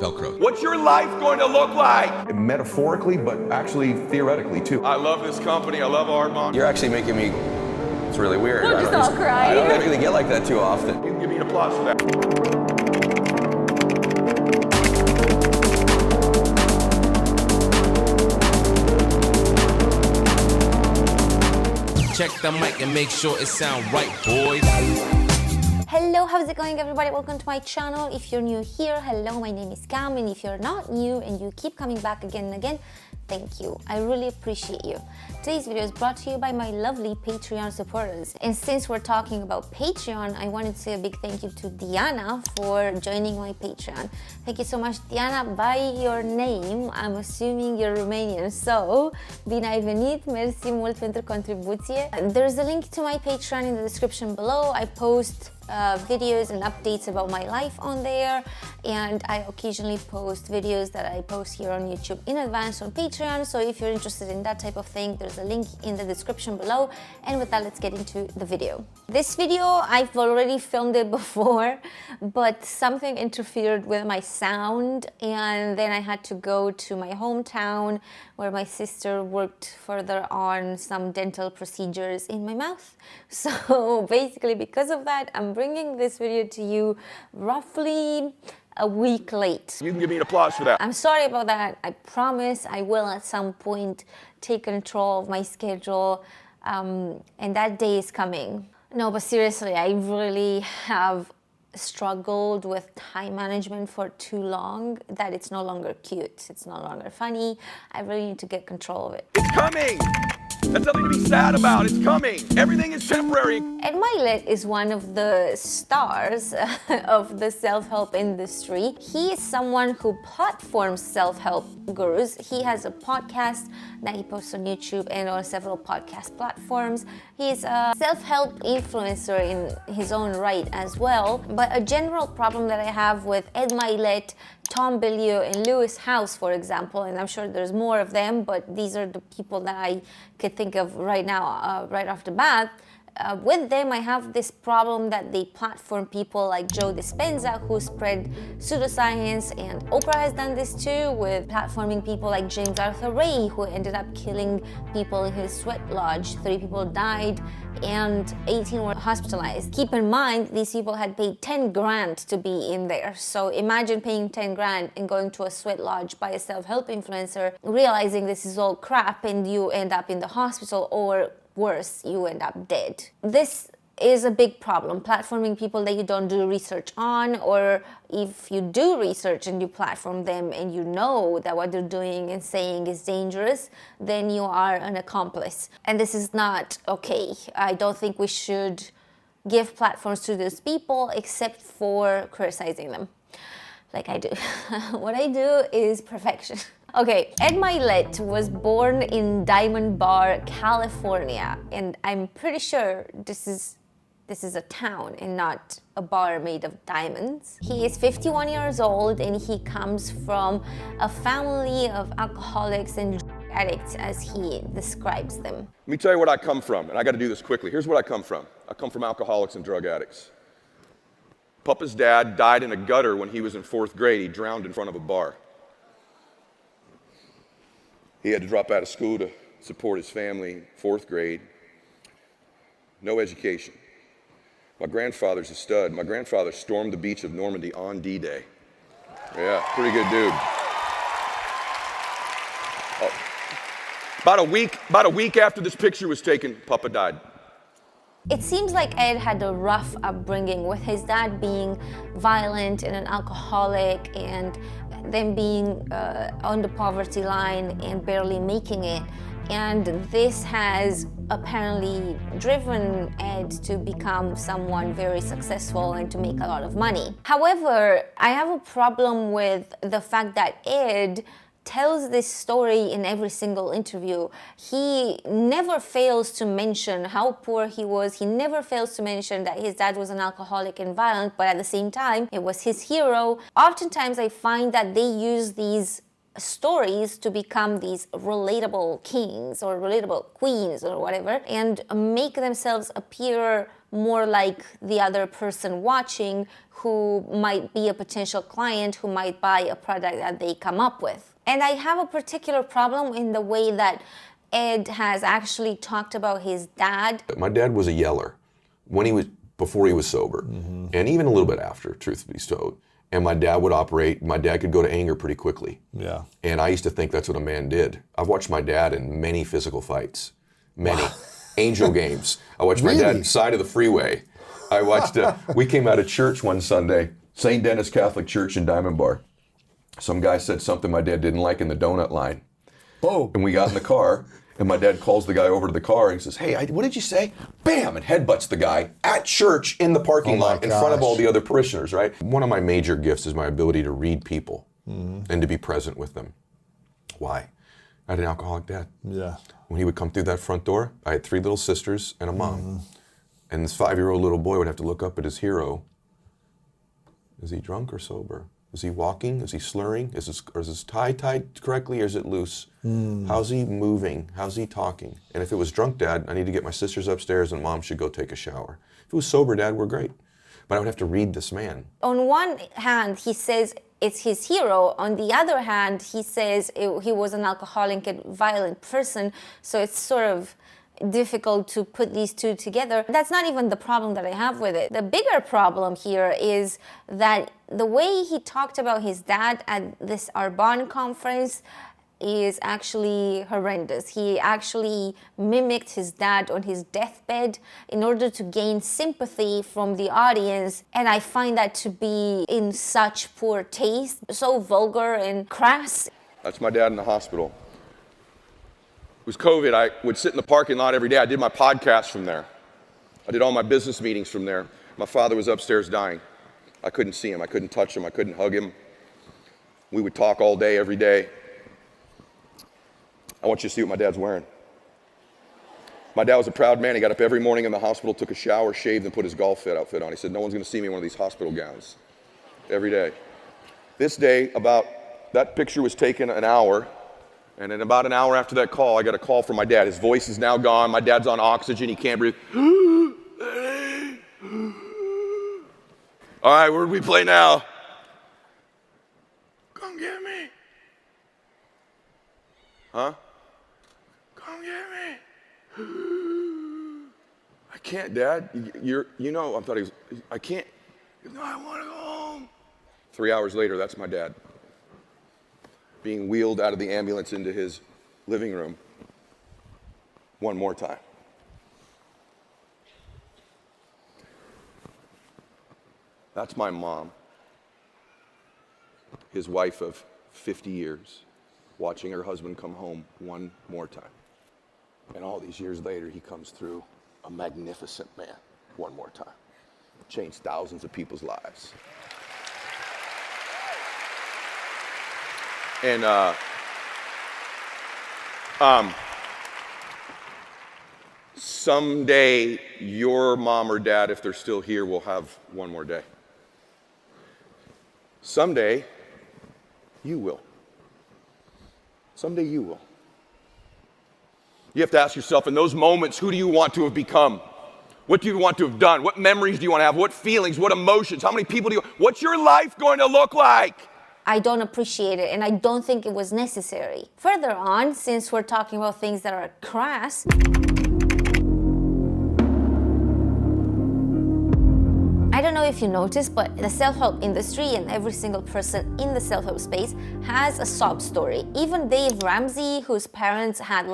Velcro. What's your life going to look like? Metaphorically, but actually theoretically too. I love this company. I love Armand. You're actually making me, it's really weird. We'll just all cry. I don't really get like that too often. You can give me an applause for that. Check the mic and make sure it sound right, boys. Hello, how's it going, everybody? Welcome to my channel. If you're new here, hello, my name is Cam, and if you're not new and you keep coming back again and again, thank you. I really appreciate you. Today's video is brought to you by my lovely Patreon supporters. And since we're talking about Patreon, I wanted to say a big thank you to Diana for joining my Patreon. Thank you so much, Diana. By your name, I'm assuming you're Romanian. So, bine ai venit, mersi mult pentru contribuție. There's a link to my Patreon in the description below. I post videos and updates about my life on there, and I occasionally post videos that I post here on YouTube in advance on Patreon. So if you're interested in that type of thing, there's a link in the description below. And with that, let's get into the video. This video, I've already filmed it before, but something interfered with my sound, and then I had to go to my hometown where my sister worked further on some dental procedures in my mouth. So basically, because of that, I'm bringing this video to you roughly a week late. You can give me an applause for that. I'm sorry about that. I promise I will at some point take control of my schedule, and that day is coming. No, but seriously, I really have struggled with time management for too long that it's no longer cute. It's no longer funny. I really need to get control of it. It's coming. That's nothing to be sad about. It's coming. Everything is temporary. Ed Mylett is one of the stars of the self-help industry. He is someone who platforms self-help gurus. He has a podcast that he posts on YouTube and on several podcast platforms. He's a self-help influencer in his own right as well. But a general problem that I have with Ed Mylett, Tom Bilyeu, and Lewis House, for example, and I'm sure there's more of them, but these are the people that I could think of right now, right off the bat. With them, I have this problem that they platform people like Joe Dispenza, who spread pseudoscience, and Oprah has done this too with platforming people like James Arthur Ray, who ended up killing people in his sweat lodge. 3 people died and 18 were hospitalized. Keep in mind, these people had paid 10 grand to be in there. So imagine paying 10 grand and going to a sweat lodge by a self-help influencer, realizing this is all crap, and you end up in the hospital, or worse, you end up dead. This is a big problem, platforming people that you don't do research on, or if you do research and you platform them and you know that what they're doing and saying is dangerous, then you are an accomplice. And this is not okay. I don't think we should give platforms to those people except for criticizing them, like I do. What I do is perfection. Okay, Ed Mylett was born in Diamond Bar, California, and I'm pretty sure this is a town and not a bar made of diamonds. He is 51 years old, and he comes from a family of alcoholics and drug addicts, as he describes them. Let me tell you what I come from, and I got to do this quickly. Here's what I come from. I come from alcoholics and drug addicts. Papa's dad died in a gutter when he was in 4th grade. He drowned in front of a bar. He had to drop out of school to support his family, 4th grade. No education. My grandfather's a stud. My grandfather stormed the beach of Normandy on D-Day. Yeah, pretty good dude. Oh. About a week after this picture was taken, Papa died. It seems like Ed had a rough upbringing, with his dad being violent and an alcoholic, and them being on the poverty line and barely making it. And this has apparently driven Ed to become someone very successful and to make a lot of money. However, I have a problem with the fact that Ed tells this story in every single interview. He never fails to mention how poor he was. He never fails to mention that his dad was an alcoholic and violent, but at the same time, it was his hero. Oftentimes, I find that they use these stories to become these relatable kings or relatable queens or whatever, and make themselves appear more like the other person watching who might be a potential client who might buy a product that they come up with. And I have a particular problem in the way that Ed has actually talked about his dad. My dad was a yeller before he was sober, and even a little bit after, truth be told. And my dad could go to anger pretty quickly. Yeah. And I used to think that's what a man did. I've watched my dad in many physical fights, many. Angel games. I watched my dad side of the freeway. I watched, we came out of church one Sunday, St. Dennis Catholic Church in Diamond Bar. Some guy said something my dad didn't like in the donut line. Oh. And we got in the car, and my dad calls the guy over to the car and he says, hey, what did you say? Bam! And headbutts the guy at church in the parking lot in front of all the other parishioners, right? One of my major gifts is my ability to read people and to be present with them. Why? I had an alcoholic dad. Yeah. When he would come through that front door, I had 3 little sisters and a mom. And this 5-year-old little boy would have to look up at his hero. Is he drunk or sober? Is he walking? Is he slurring? Is his tie tied correctly or is it loose? How's he moving? How's he talking? And if it was drunk dad, I need to get my sisters upstairs and mom should go take a shower. If it was sober dad, we're great. But I would have to read this man. On one hand, he says it's his hero. On the other hand, he says he was an alcoholic and violent person. So it's sort of difficult to put these two together. That's not even the problem that I have with it. The bigger problem here is that the way he talked about his dad at this Arbonne conference is actually horrendous. He actually mimicked his dad on his deathbed in order to gain sympathy from the audience, and I find that to be in such poor taste, so vulgar and crass. That's my dad in the hospital. It was COVID. I would sit in the parking lot every day. I did my podcast from there. I did all my business meetings from there. My father was upstairs dying. I couldn't see him. I couldn't touch him. I couldn't hug him. We would talk all day, every day. I want you to see what my dad's wearing. My dad was a proud man. He got up every morning in the hospital, took a shower, shaved, and put his golf outfit on. He said, no one's going to see me in one of these hospital gowns. Every day. This day, that picture was taken an hour. And in about an hour after that call, I got a call from my dad. His voice is now gone. My dad's on oxygen. He can't breathe. All right, where do we play now? Come get me. Huh? Come get me. I can't, Dad. I can't. No, I want to go home. 3 hours later, that's my dad, being wheeled out of the ambulance into his living room one more time. That's my mom, his wife of 50 years, watching her husband come home one more time. And all these years later, he comes through a magnificent man one more time. Changed thousands of people's lives. And someday your mom or dad, if they're still here, will have one more day. Someday you will. Someday you will. You have to ask yourself, in those moments, who do you want to have become? What do you want to have done? What memories do you want to have? What feelings? What emotions? How many people what's your life going to look like? I don't appreciate it, and I don't think it was necessary. Further on, since we're talking about things that are crass, I don't know if you noticed, but the self-help industry and every single person in the self-help space has a sob story. Even Dave Ramsey, whose parents had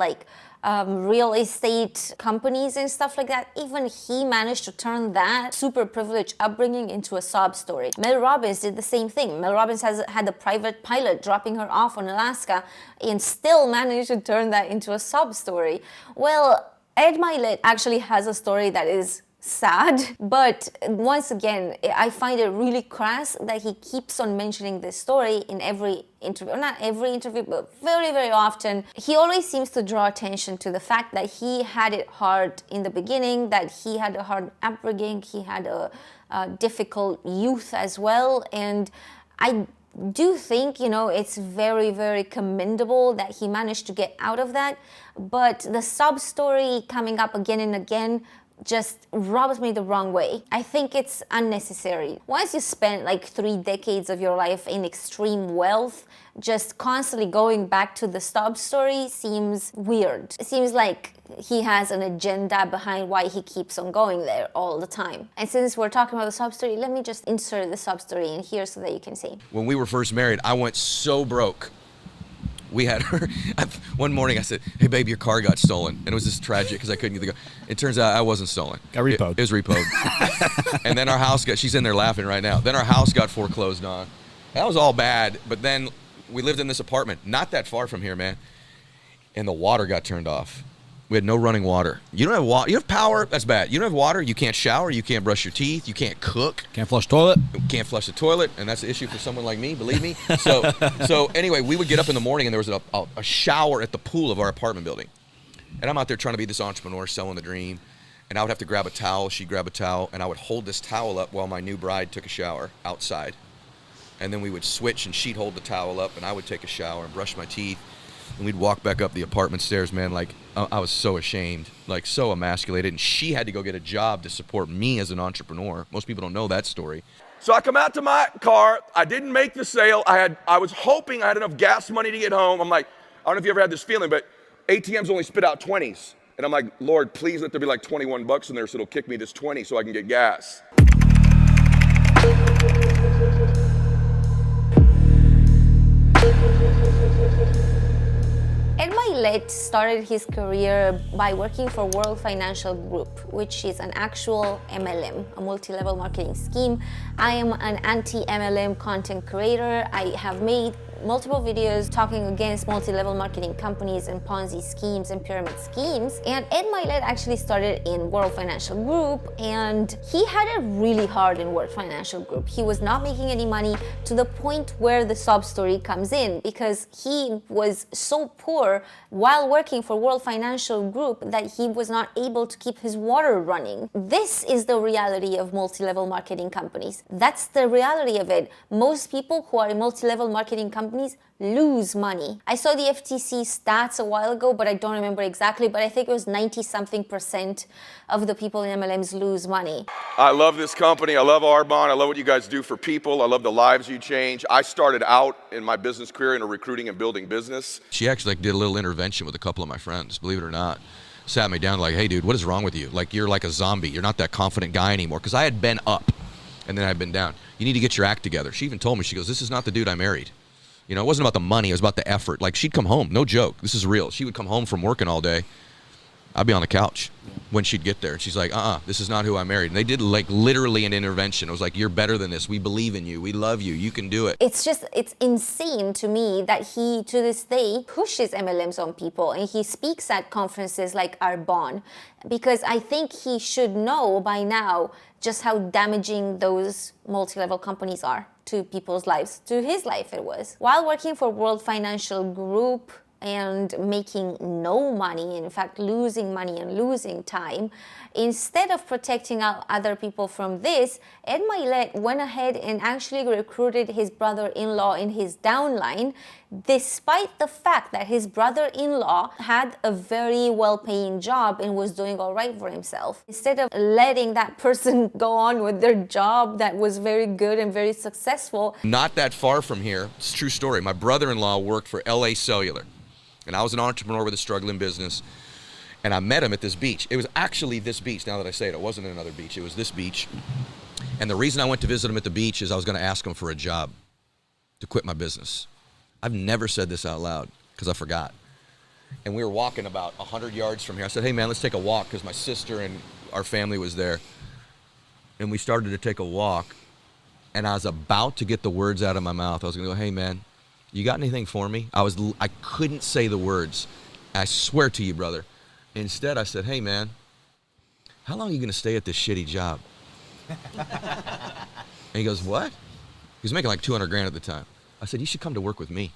real estate companies and stuff like that, even he managed to turn that super privileged upbringing into a sob story. Mel Robbins did the same thing. Mel Robbins has had a private pilot dropping her off on Alaska and still managed to turn that into a sob story. Well, Ed Mylett actually has a story that is sad, but once again, I find it really crass that he keeps on mentioning this story in every interview, or not every interview, but very, very often. He always seems to draw attention to the fact that he had it hard in the beginning, that he had a hard upbringing, he had a difficult youth as well, and I do think, it's very, very commendable that he managed to get out of that, but the sob story coming up again and again just rubs me the wrong way. I think it's unnecessary. Once you spend like 3 decades of your life in extreme wealth, just constantly going back to the Sob Story seems weird. It seems like he has an agenda behind why he keeps on going there all the time. And since we're talking about the Sob Story, let me just insert the Sob Story in here so that you can see. When we were first married, I went so broke. We had her, one morning I said, hey babe, your car got stolen. And it was just tragic because I couldn't get the car. It turns out I wasn't stolen. Got repoed. It was repoed. And then our house she's in there laughing right now. Then our house got foreclosed on. That was all bad, but then we lived in this apartment, not that far from here, man. And the water got turned off. We had no running water. You don't have water. You have power. That's bad. You don't have water. You can't shower. You can't brush your teeth. You can't cook. Can't flush toilet. Can't flush the toilet, and that's an issue for someone like me. Believe me. So anyway, we would get up in the morning, and there was a shower at the pool of our apartment building, and I'm out there trying to be this entrepreneur, selling the dream, and I would have to grab a towel. She'd grab a towel, and I would hold this towel up while my new bride took a shower outside, and then we would switch, and she'd hold the towel up, and I would take a shower and brush my teeth. And we'd walk back up the apartment stairs, man, like I was so ashamed, like so emasculated. And she had to go get a job to support me as an entrepreneur. Most people don't know that story. So I come out to my car. I didn't make the sale. I was hoping I had enough gas money to get home. I'm like, I don't know if you ever had this feeling, but ATMs only spit out 20s. And I'm like, Lord, please let there be like 21 bucks in there so it'll kick me this 20 so I can get gas. Ed Mylett started his career by working for World Financial Group, which is an actual MLM, a multi-level marketing scheme. I am an anti-MLM content creator. I have made multiple videos talking against multi-level marketing companies and Ponzi schemes and pyramid schemes. And Ed Mylett actually started in World Financial Group, and he had it really hard in World Financial Group. He was not making any money, to the point where the Sob Story comes in, because he was so poor while working for World Financial Group that he was not able to keep his water running. This is the reality of multi-level marketing companies. That's the reality of it. Most people who are in multi-level marketing companies lose money. I saw the FTC stats a while ago, but I don't remember exactly, but I think it was 90-something% of the people in MLMs lose money. I love this company. I love Arbonne. I love what you guys do for people. I love the lives you change. I started out in my business career in a recruiting and building business. She actually did a little intervention with a couple of my friends, believe it or not. Sat me down like, hey dude, what is wrong with you? Like, you're like a zombie. You're not that confident guy anymore. Because I had been up and then I'd been down. You need to get your act together. She even told me, she goes, this is not the dude I married. You know, it wasn't about the money, it was about the effort. Like, she'd come home, no joke, this is real. She would come home from working all day. I'd be on the couch when she'd get there. And she's like, this is not who I married. And they did like literally an intervention. It was like, you're better than this. We believe in you. We love you. You can do it. It's insane to me that he, to this day, pushes MLMs on people, and he speaks at conferences like Arbonne, because I think he should know by now just how damaging those multi-level companies are to people's lives, to his life it was. While working for World Financial Group and making no money, in fact losing money and losing time, instead of protecting out other people from this, Ed Mylett went ahead and actually recruited his brother-in-law in his downline, despite the fact that his brother-in-law had a very well-paying job and was doing all right for himself. Instead of letting that person go on with their job that was very good and very successful. Not that far from here, it's a true story. My brother-in-law worked for LA Cellular, and I was an entrepreneur with a struggling business. And I met him at this beach. It was actually this beach, now that I say it. It wasn't another beach, it was this beach. And the reason I went to visit him at the beach is I was gonna ask him for a job to quit my business. I've never said this out loud, because I forgot. And we were walking about 100 yards from here. I said, hey man, let's take a walk, because my sister and our family was there. And we started to take a walk, and I was about to get the words out of my mouth. I was gonna go, hey man, you got anything for me? I couldn't say the words. I swear to you, brother. Instead, I said, hey, man, how long are you going to stay at this shitty job? And he goes, what? He was making like 200 grand at the time. I said, you should come to work with me.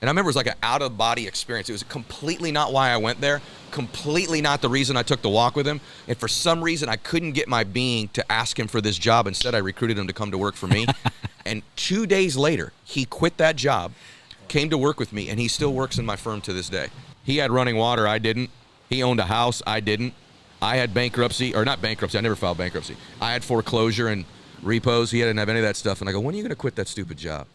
And I remember it was like an out-of-body experience. It was completely not why I went there, completely not the reason I took the walk with him. And for some reason, I couldn't get my being to ask him for this job. Instead, I recruited him to come to work for me. And 2 days later, he quit that job, came to work with me, and he still works in my firm to this day. He had running water, I didn't. He owned a house, I didn't. I had bankruptcy, or not bankruptcy, I never filed bankruptcy. I had foreclosure and repos. He didn't have any of that stuff. And I go, when are you going to quit that stupid job?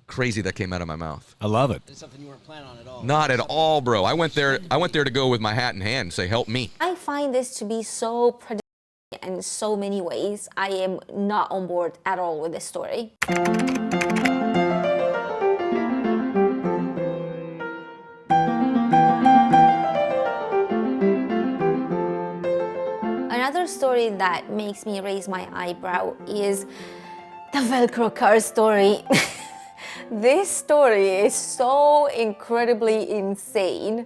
Crazy that came out of my mouth. I love it. It's something you weren't planning on at all. Not at all, bro. I went there to go with my hat in hand and say, help me. I find this to be so predictable in so many ways. I am not on board at all with this story. Another story that makes me raise my eyebrow is the Velcro Car story. This story is so incredibly insane,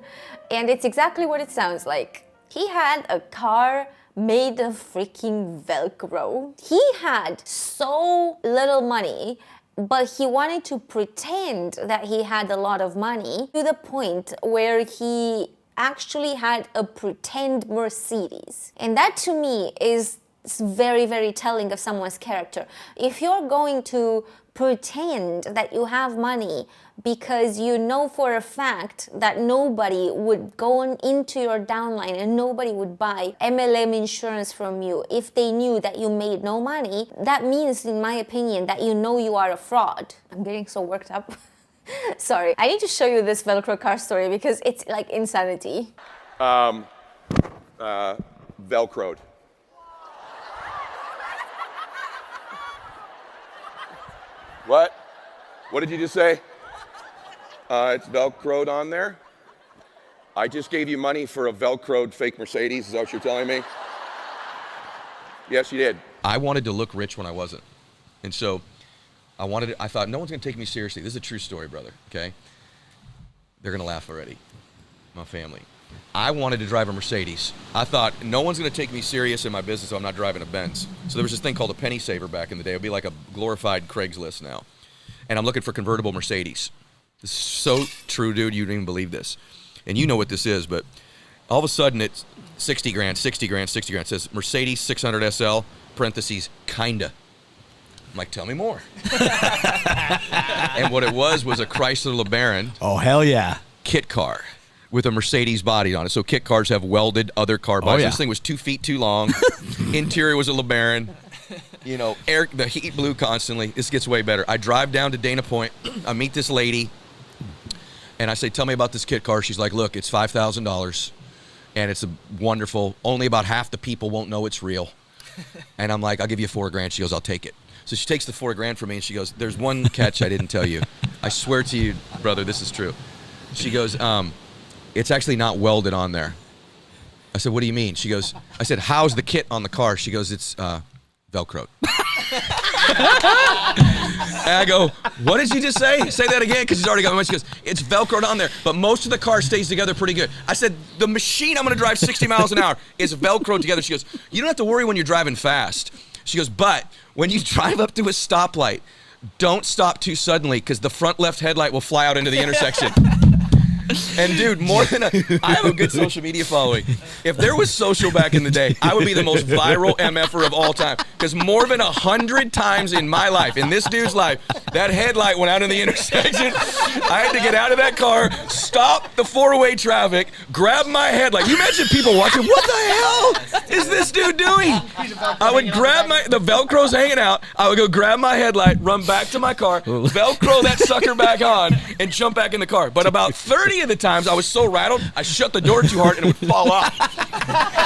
and it's exactly what it sounds like. He had a car made of freaking Velcro. He had so little money, but he wanted to pretend that he had a lot of money to the point where he actually had a pretend Mercedes. And that to me is very, very telling of someone's character. If you're going to pretend that you have money because you know for a fact that nobody would go into your downline and nobody would buy MLM insurance from you if they knew that you made no money, that means, in my opinion, that you know you are a fraud. I'm getting so worked up. Sorry, I need to show you this Velcro Car story because it's like insanity. Velcroed. What? What did you just say? It's Velcroed on there? I just gave you money for a Velcroed fake Mercedes. Is that what you're telling me? Yes, you did. I wanted to look rich when I wasn't. And so I thought, no one's going to take me seriously. This is a true story, brother, okay? They're going to laugh already, my family. I wanted to drive a Mercedes. I thought, no one's going to take me serious in my business, so I'm not driving a Benz. So there was this thing called a penny saver back in the day. It would be like a glorified Craigslist now. And I'm looking for convertible Mercedes. This is so true, dude. You don't even believe this. And you know what this is, but all of a sudden it's 60 grand, 60 grand, 60 grand. It says Mercedes 600 SL, parentheses, kinda. I'm like, tell me more. And what it was a Chrysler LeBaron. Oh, hell yeah. Kit car with a Mercedes body on it. So kit cars have welded other car bodies. Oh, yeah. This thing was 2 feet too long. Interior was a LeBaron. You know, the heat blew constantly. This gets way better. I drive down to Dana Point. I meet this lady. And I say, tell me about this kit car. She's like, look, it's $5,000. And it's wonderful. Only about half the people won't know it's real. And I'm like, I'll give you $4 grand. She goes, I'll take it. So she takes the $4 grand from me and she goes, there's one catch I didn't tell you. I swear to you, brother, this is true. She goes, it's actually not welded on there. I said, what do you mean? She goes, I said, how's the kit on the car? She goes, it's Velcroed. And I go, what did you just say? Say that again, because she's already got my money. She goes, it's Velcroed on there, but most of the car stays together pretty good. I said, the machine I'm going to drive 60 miles an hour is Velcroed together. She goes, you don't have to worry when you're driving fast. She goes, but when you drive up to a stoplight, don't stop too suddenly because the front left headlight will fly out into the intersection. And dude, I have a good social media following. If there was social back in the day, I would be the most viral MFer of all time. Because more than 100 times in my life, in this dude's life, that headlight went out in the intersection. I had to get out of that car, stop the four-way traffic, grab my headlight. You imagine people watching, what the hell is this dude doing? I would grab the Velcro's hanging out. I would go grab my headlight, run back to my car, Velcro that sucker back on, and jump back in the car. But about 30 of the times I was so rattled, I shut the door too hard and it would fall off.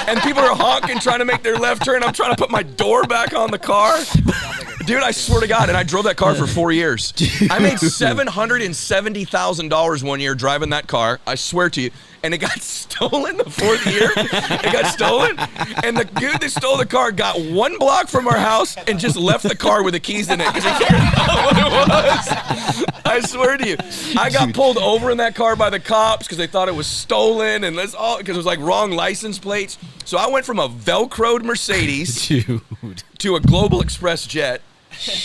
And people are honking, trying to make their left turn. I'm trying to put my door back on the car. Dude, I swear to God, and I drove that car for 4 years. I made $770,000 one year driving that car, I swear to you. And it got stolen the 4th year. It got stolen. And the dude that stole the car got 1 block from our house and just left the car with the keys in it because he figured out what it was. I swear to you. I got pulled over in that car by the cops because they thought it was stolen and because it was like wrong license plates. So I went from a Velcroed Mercedes to a Global Express jet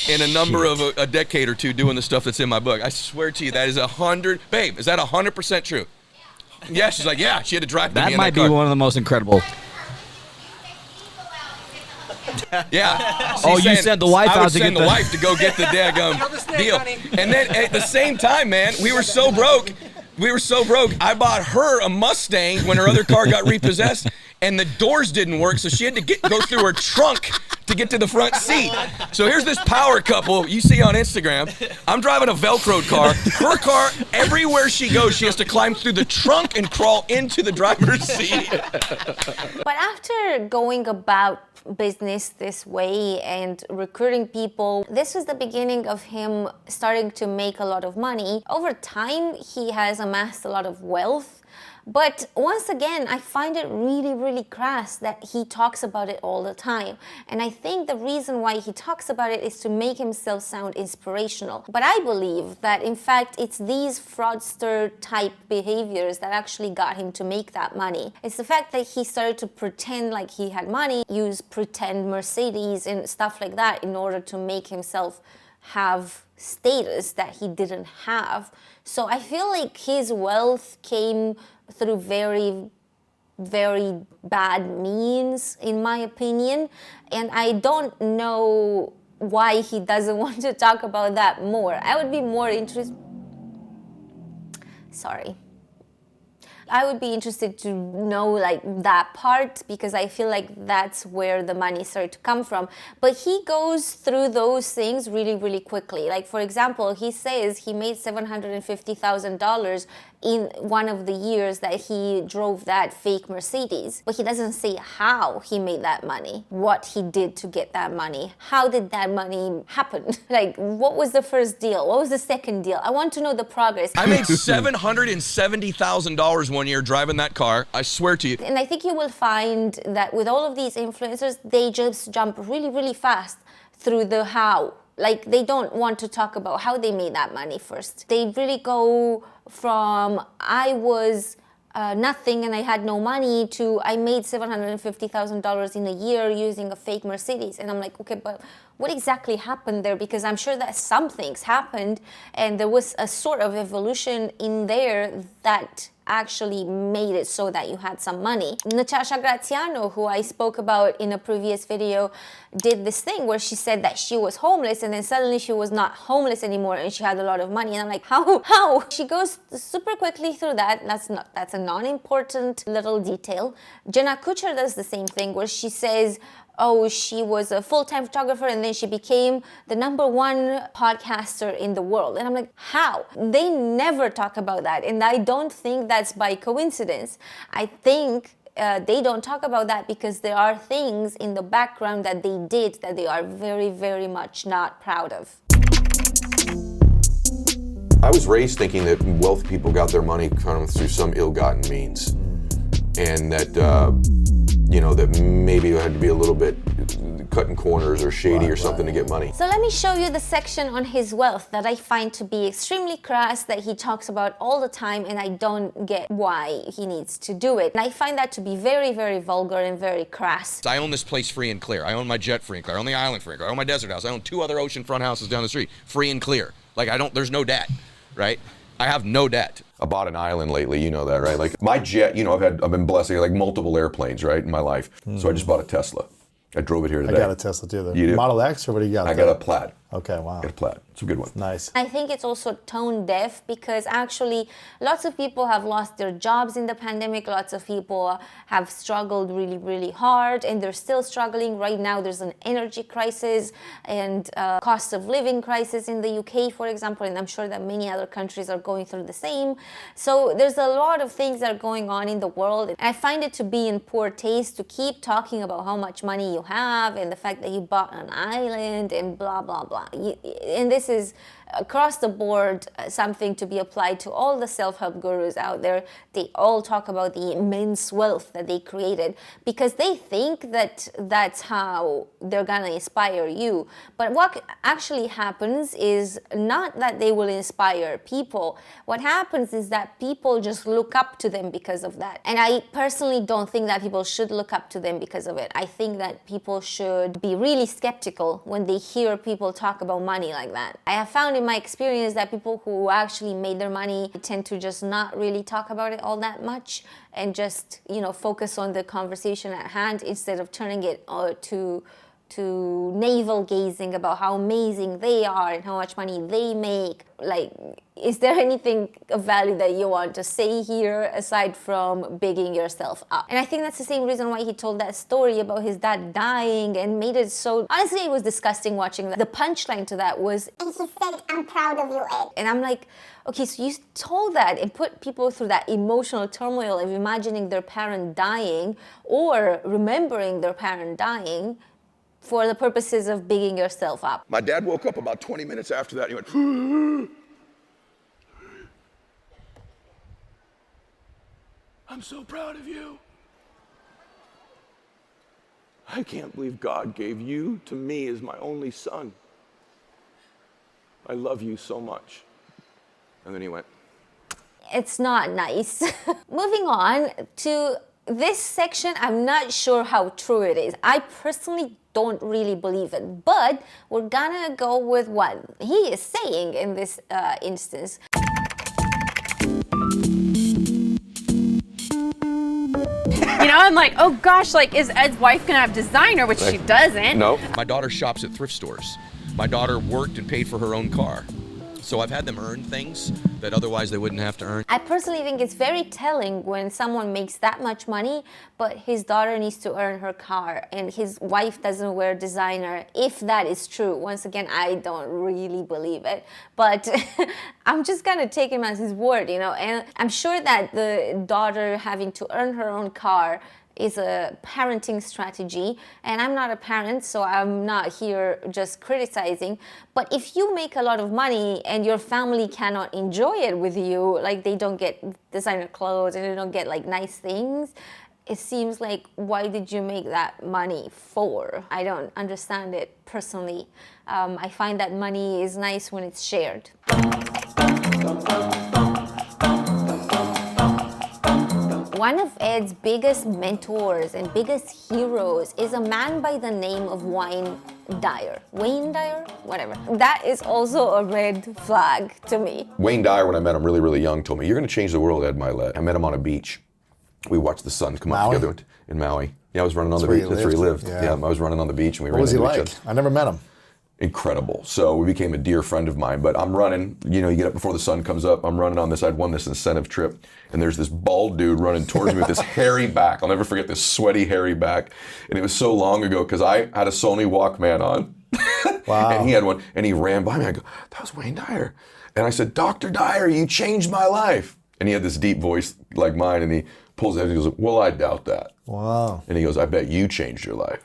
in a number of a decade or two doing the stuff that's in my book. I swear to you, that is 100. Babe, is that 100% true? Yeah, she's like, yeah, she had to drive me in that car. That might be one of the most incredible. Yeah. Oh, you sent the wife out to get the wife to go get the daggum deal. And then at the same time, man, we were so broke. I bought her a Mustang when her other car got repossessed, and the doors didn't work, so she had to go through her trunk to get to the front seat. So here's this power couple you see on Instagram. I'm driving a Velcro car. Her car, everywhere she goes, she has to climb through the trunk and crawl into the driver's seat. But after going about business this way and recruiting people, this was the beginning of him starting to make a lot of money. Over time, he has amassed a lot of wealth. But once again, I find it really, really crass that he talks about it all the time. And I think the reason why he talks about it is to make himself sound inspirational. But I believe that, in fact, it's these fraudster type behaviors that actually got him to make that money. It's the fact that he started to pretend like he had money, use pretend Mercedes and stuff like that in order to make himself have status that he didn't have. So I feel like his wealth came through very, very bad means, in my opinion. And I don't know why he doesn't want to talk about that more. I would be more interested... Sorry. I would be interested to know like that part, because I feel like that's where the money started to come from. But he goes through those things really, really quickly. Like, for example, he says he made $750,000 in one of the years that he drove that fake Mercedes. But he doesn't say how he made that money, what he did to get that money. How did that money happen? Like, what was the first deal? What was the second deal? I want to know the progress. I made $770,000 one year driving that car. I swear to you. And I think you will find that with all of these influencers, they just jump really, really fast through the how. Like, they don't want to talk about how they made that money first. They really go from, I was nothing and I had no money, to I made $750,000 in a year using a fake Mercedes. And I'm like, okay, but what exactly happened there? Because I'm sure that some things happened and there was a sort of evolution in there that actually made it so that you had some money. Natasha Graziano, who I spoke about in a previous video, did this thing where she said that she was homeless and then suddenly she was not homeless anymore and she had a lot of money. And I'm like, how? She goes super quickly through that. That's a non-important little detail. Jenna Kutcher does the same thing where she says, oh, she was a full-time photographer and then she became the #1 podcaster in the world. And I'm like, how? They never talk about that. And I don't think that's by coincidence. I think they don't talk about that because there are things in the background that they did that they are very, very much not proud of. I was raised thinking that wealthy people got their money kind of through some ill-gotten means. And that, that maybe you had to be a little bit cutting corners or shady or something to get money. So let me show you the section on his wealth that I find to be extremely crass, that he talks about all the time, and I don't get why he needs to do it. And I find that to be very, very vulgar and very crass. I own this place free and clear. I own my jet free and clear. I own the island free and clear. I own my desert house. I own 2 other oceanfront houses down the street, free and clear. Like, there's no debt, right? I have no debt. I bought an island lately, you know that, right? Like my jet, I've been blessed, like multiple airplanes, right, in my life. So I just bought a Tesla. I drove it here today. I got a Tesla too. You do? Model X, or what do you got? I got a Plaid. Okay, wow. I got a Plaid. It's a good one. Nice. I think it's also tone deaf because actually lots of people have lost their jobs in the pandemic. Lots of people have struggled really, really hard, and they're still struggling. Right now there's an energy crisis and cost of living crisis in the UK, for example, and I'm sure that many other countries are going through the same. So there's a lot of things that are going on in the world. And I find it to be in poor taste to keep talking about how much money you have and the fact that you bought an island and blah, blah, blah. And this is across the board something to be applied to all the self-help gurus out there. They all talk about the immense wealth that they created because they think that that's how they're gonna inspire you. But what actually happens is not that they will inspire people. What happens is that people just look up to them because of that. And I personally don't think that people should look up to them because of it. I think that people should be really skeptical when they hear people talk about money like that. I have found in my experience that people who actually made their money tend to just not really talk about it all that much and just, focus on the conversation at hand instead of turning it to to navel gazing about how amazing they are and how much money they make. Like, is there anything of value that you want to say here aside from bigging yourself up? And I think that's the same reason why he told that story about his dad dying and made it so... Honestly, it was disgusting watching that. The punchline to that was, and he said, "I'm proud of you, Ed." and I'm like, okay, so you told that and put people through that emotional turmoil of imagining their parent dying or remembering their parent dying for the purposes of bigging yourself up. My dad woke up about 20 minutes after that. He went, "I'm so proud of you. I can't believe God gave you to me as my only son. I love you so much." And then he went, It's not nice. Moving on to this section, I'm not sure how true it is. I personally don't really believe it, but we're gonna go with what he is saying in this instance. You know, I'm like, oh gosh, like, is Ed's wife gonna have designer, which she doesn't. "No." My daughter shops at thrift stores. My daughter worked and paid for her own car. So I've had them earn things that otherwise they wouldn't have to earn. I personally think it's very telling when someone makes that much money, but his daughter needs to earn her car and his wife doesn't wear designer. If that is true, once again, I don't really believe it, but I'm just gonna take him as his word, you know, and I'm sure that the daughter having to earn her own car is a parenting strategy, and I'm not a parent, so I'm not here just criticizing, but if you make a lot of money and your family cannot enjoy it with you, like they don't get designer clothes and they don't get like nice things, it seems like, why did you make that money for? I don't understand it personally. I find that money is nice when it's shared. One of Ed's biggest mentors and biggest heroes is a man by the name of Dyer. Wayne Dyer? Whatever. That is also a red flag to me. Wayne Dyer, when I met him really, really young, told me, "You're going to change the world, Ed Mylett." I met him on a beach. We watched the sun come up together in Maui. Yeah, I was running on the beach. That's where he lived. Yeah, I was running on the beach and we ran into each other. What was he like? I never met him. Incredible. So we became a dear friend of mine, but I'm running, you know, you get up before the sun comes up, I'm running on this, I'd won this incentive trip, and there's this bald dude running towards me with this hairy back. I'll never forget this sweaty, hairy back. And it was so long ago because I had a Sony Walkman on. Wow. And he had one, and he ran by me. I go, "That was Wayne Dyer." And I said, "Dr. Dyer, you changed my life." And he had this deep voice like mine, and he pulls it and he goes, "Well, I doubt that." Wow. And he goes, "I bet you changed your life."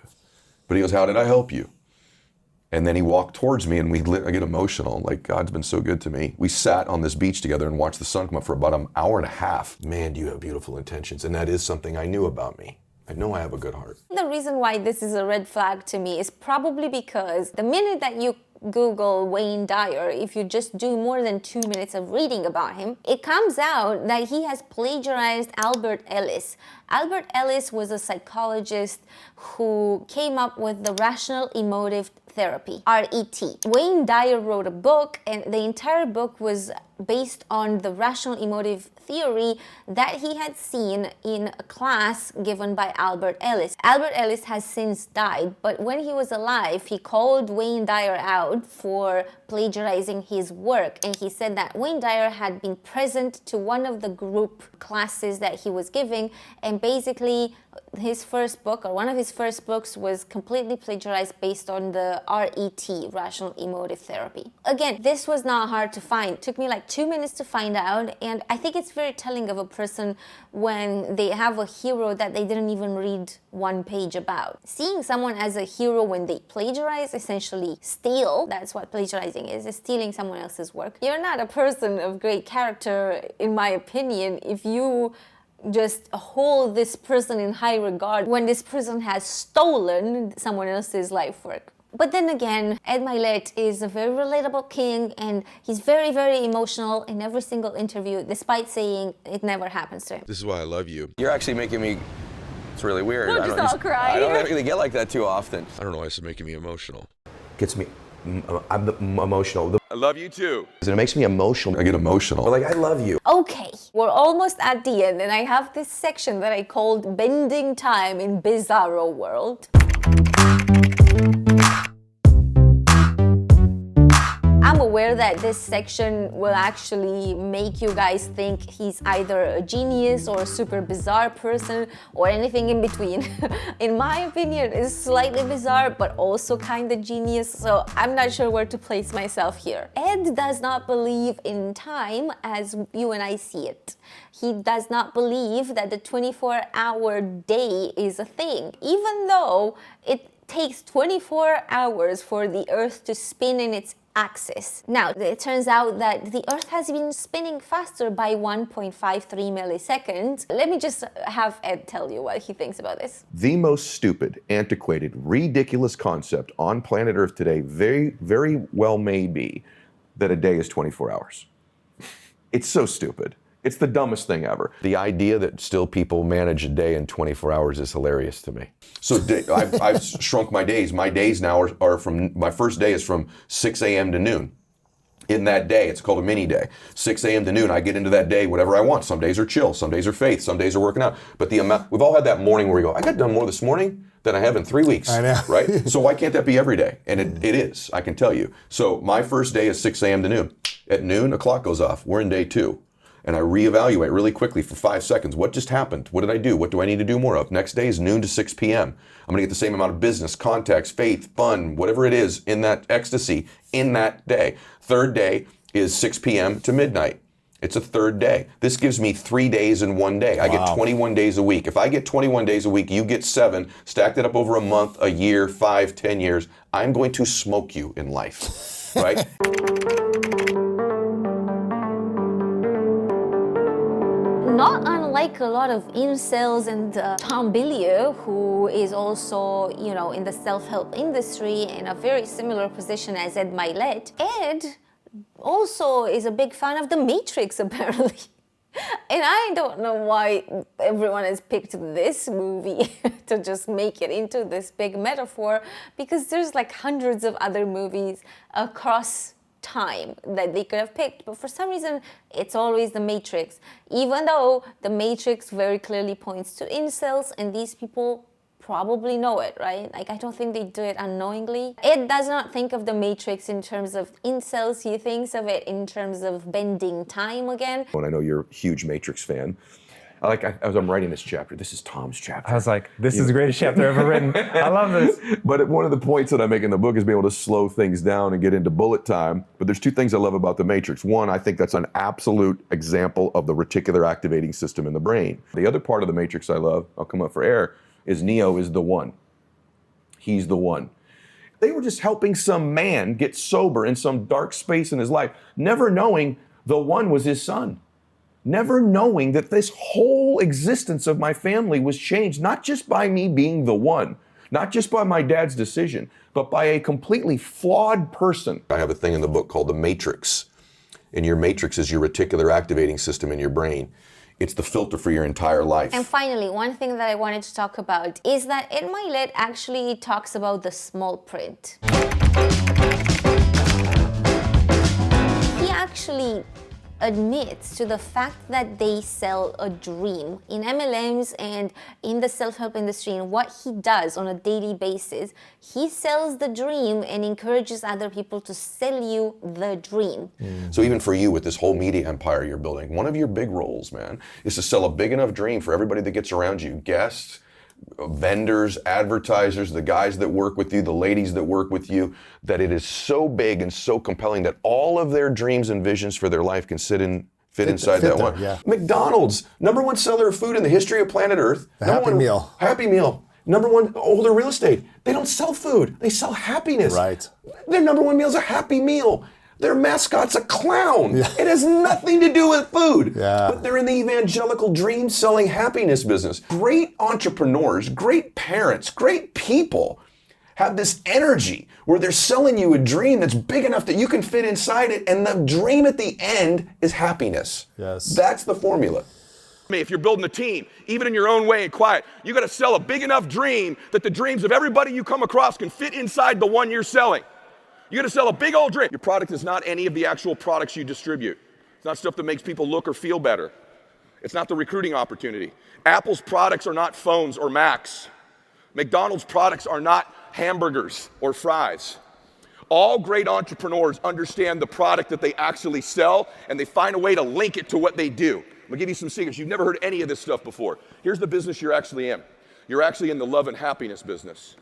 But he goes, "How did I help you?" And then he walked towards me and I get emotional, like God's been so good to me. We sat on this beach together and watched the sun come up for about an hour and a half. Man, do you have beautiful intentions. And that is something I knew about me. I know I have a good heart. The reason why this is a red flag to me is probably because the minute that you Google Wayne Dyer, if you just do more than 2 minutes of reading about him, it comes out that he has plagiarized Albert Ellis. Albert Ellis was a psychologist who came up with the rational emotive therapy, RET. Wayne Dyer wrote a book, and the entire book was based on the rational emotive theory that he had seen in a class given by Albert Ellis. Albert Ellis has since died, but when he was alive, he called Wayne Dyer out for plagiarizing his work, and he said that Wayne Dyer had been present to one of the group classes that he was giving, and basically his first book, or one of his first books, was completely plagiarized based on the RET, rational emotive therapy. Again, this was not hard to find. It took me like 2 minutes to find out, and I think it's very telling of a person when they have a hero that they didn't even read one page about. Seeing someone as a hero when they plagiarize, essentially steal, that's what plagiarizing is stealing someone else's work. You're not a person of great character, in my opinion, if you just hold this person in high regard when this person has stolen someone else's life work. But then again, Ed Mylett is a very relatable king, and he's very, very emotional in every single interview, despite saying it never happens to him. This is why I love you. You're actually making me, it's really weird. Don't just all cry. I don't really get like that too often. I don't know why this is making me emotional. Gets me, I'm emotional. I love you too. It makes me emotional. I get emotional. Like, I love you. Okay, we're almost at the end, and I have this section that I called Bending Time in Bizarro World. aware that this section will actually make you guys think he's either a genius or a super bizarre person or anything in between. In my opinion, it's slightly bizarre, but also kind of genius, so I'm not sure where to place myself here. Ed does not believe in time as you and I see it. He does not believe that the 24-hour day is a thing, even though it takes 24 hours for the Earth to spin in its axis. Now, it turns out that the Earth has been spinning faster by 1.53 milliseconds. Let me just have Ed tell you what he thinks about this. The most stupid, antiquated, ridiculous concept on planet Earth today very, very well may be that a day is 24 hours. It's so stupid. It's the dumbest thing ever. The idea that still people manage a day in 24 hours is hilarious to me. So I've shrunk my days. My days now are from, my first day is from 6 a.m. to noon. In that day, it's called a mini day. 6 a.m. to noon, I get into that day whatever I want. Some days are chill, some days are faith, some days are working out. But the amount, we've all had that morning where we go, I got done more this morning than I have in 3 weeks. I know. Right? So why can't that be every day? And it is, I can tell you. So my first day is 6 a.m. to noon. At noon, a clock goes off. We're in day 2. And I reevaluate really quickly for 5 seconds. What just happened? What did I do? What do I need to do more of? Next day is noon to 6 p.m. I'm gonna get the same amount of business, contacts, faith, fun, whatever it is in that ecstasy in that day. Third day is 6 p.m. to midnight. It's a third day. This gives me 3 days in one day. I get 21 days a week. If I get 21 days a week, you get 7, stacked it up over a month, a year, 5, 10 years, I'm going to smoke you in life, right? Not unlike a lot of incels and Tom Billier, who is also, you know, in the self-help industry in a very similar position as Ed Mylett, Ed also is a big fan of The Matrix, apparently. And I don't know why everyone has picked this movie to just make it into this big metaphor, because there's like hundreds of other movies across time that they could have picked, but for some reason it's always The Matrix, even though The Matrix very clearly points to incels and these people probably know it, right? Like, I don't think they do it unknowingly. Ed does not think of The Matrix in terms of incels, he thinks of it in terms of bending time again. And I know you're a huge Matrix fan. As I'm writing this chapter, this is Tom's chapter. I was like, this is the greatest chapter ever written. I love this. But one of the points that I make in the book is being able to slow things down and get into bullet time. But there's 2 things I love about The Matrix. One, I think that's an absolute example of the reticular activating system in the brain. The other part of The Matrix I love, I'll come up for air, is Neo is the one. He's the one. They were just helping some man get sober in some dark space in his life, never knowing the one was his son. Never knowing that this whole existence of my family was changed, not just by me being the one, not just by my dad's decision, but by a completely flawed person. I have a thing in the book called the matrix. And your matrix is your reticular activating system in your brain. It's the filter for your entire life. And finally, one thing that I wanted to talk about is that Ed Mylett actually talks about the small print. He actually admits to the fact that they sell a dream in MLMs and in the self-help industry, and what he does on a daily basis, he sells the dream and encourages other people to sell you the dream. So even for you with this whole media empire you're building, one of your big roles, man, is to sell a big enough dream for everybody that gets around you, guests, vendors, advertisers, the guys that work with you, the ladies that work with you, that it is so big and so compelling that all of their dreams and visions for their life can fit inside that one. Yeah. McDonald's, #1 seller of food in the history of planet Earth. The Happy Meal. Happy Meal. #1 older real estate. They don't sell food, they sell happiness. Right. Their #1 meal is a Happy Meal. Their mascot's a clown. Yeah. It has nothing to do with food. Yeah. But they're in the evangelical dream selling happiness business. Great entrepreneurs, great parents, great people have this energy where they're selling you a dream that's big enough that you can fit inside it, and the dream at the end is happiness. Yes. That's the formula. If you're building a team, even in your own way and quiet, you got to sell a big enough dream that the dreams of everybody you come across can fit inside the one you're selling. You got to sell a big old dream. Your product is not any of the actual products you distribute. It's not stuff that makes people look or feel better. It's not the recruiting opportunity. Apple's products are not phones or Macs. McDonald's products are not hamburgers or fries. All great entrepreneurs understand the product that they actually sell, and they find a way to link it to what they do. I'm gonna give you some secrets. You've never heard any of this stuff before. Here's the business you're actually in. You're actually in the love and happiness business.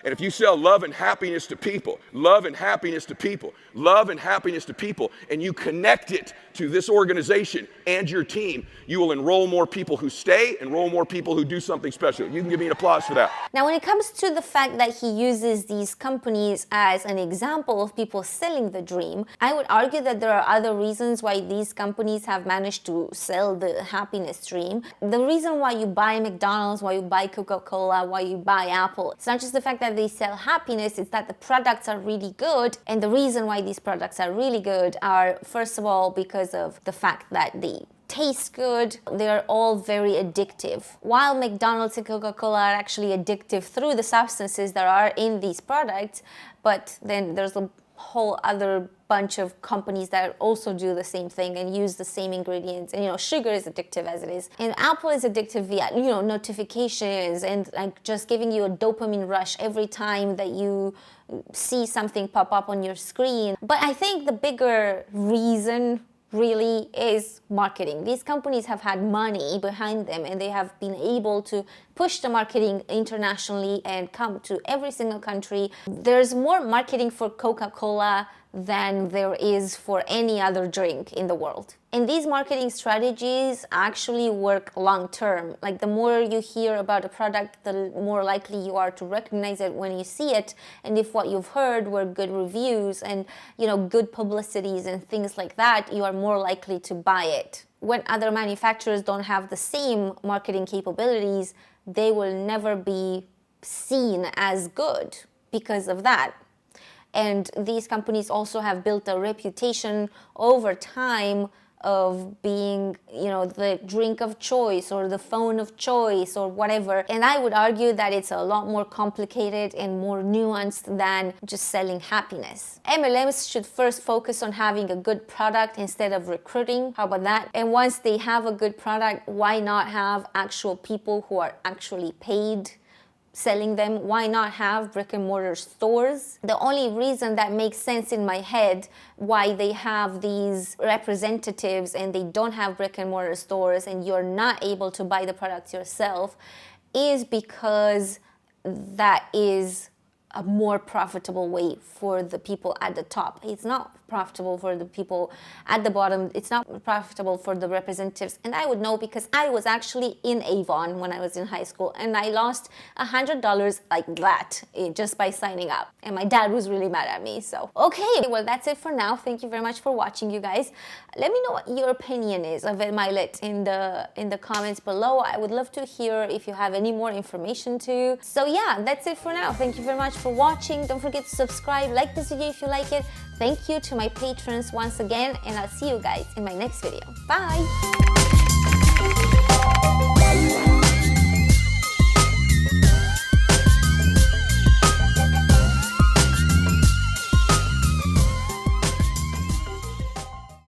And if you sell love and happiness to people, love and happiness to people, love and happiness to people, and you connect it to this organization and your team, you will enroll more people who stay, enroll more people who do something special. You can give me an applause for that. Now, when it comes to the fact that he uses these companies as an example of people selling the dream, I would argue that there are other reasons why these companies have managed to sell the happiness dream. The reason why you buy McDonald's, why you buy Coca-Cola, why you buy Apple, it's not just the fact that they sell happiness, it's that the products are really good. And the reason why these products are really good are, first of all, because of the fact that they taste good. They're all very addictive. While McDonald's and Coca-Cola are actually addictive through the substances that are in these products, but then there's a whole other bunch of companies that also do the same thing and use the same ingredients. And sugar is addictive as it is, and Apple is addictive via notifications and like just giving you a dopamine rush every time that you see something pop up on your screen. But I think the bigger reason really is marketing. These companies have had money behind them, and they have been able to push the marketing internationally and come to every single country. There's more marketing for Coca-Cola than there is for any other drink in the world. And these marketing strategies actually work long term. Like, the more you hear about a product, the more likely you are to recognize it when you see it. And if what you've heard were good reviews and good publicities and things like that, you are more likely to buy it. When other manufacturers don't have the same marketing capabilities, they will never be seen as good because of that. And these companies also have built a reputation over time of being, the drink of choice or the phone of choice or whatever. And I would argue that it's a lot more complicated and more nuanced than just selling happiness. MLMs should first focus on having a good product instead of recruiting. How about that? And once they have a good product, why not have actual people who are actually paid selling them? Why not have brick and mortar stores? The only reason that makes sense in my head why they have these representatives and they don't have brick and mortar stores and you're not able to buy the products yourself is because that is a more profitable way for the people at the top. It's not profitable for the people at the bottom. It's not profitable for the representatives. And I would know because I was actually in Avon when I was in high school, and I lost $100 like that just by signing up. And my dad was really mad at me. So, okay, well, that's it for now. Thank you very much for watching, you guys. Let me know what your opinion is of Ed Mylett in the comments below. I would love to hear if you have any more information too. So yeah, that's it for now. Thank you very much for watching. Don't forget to subscribe, like this video if you like it. Thank you to my patrons once again, and I'll see you guys in my next video. Bye!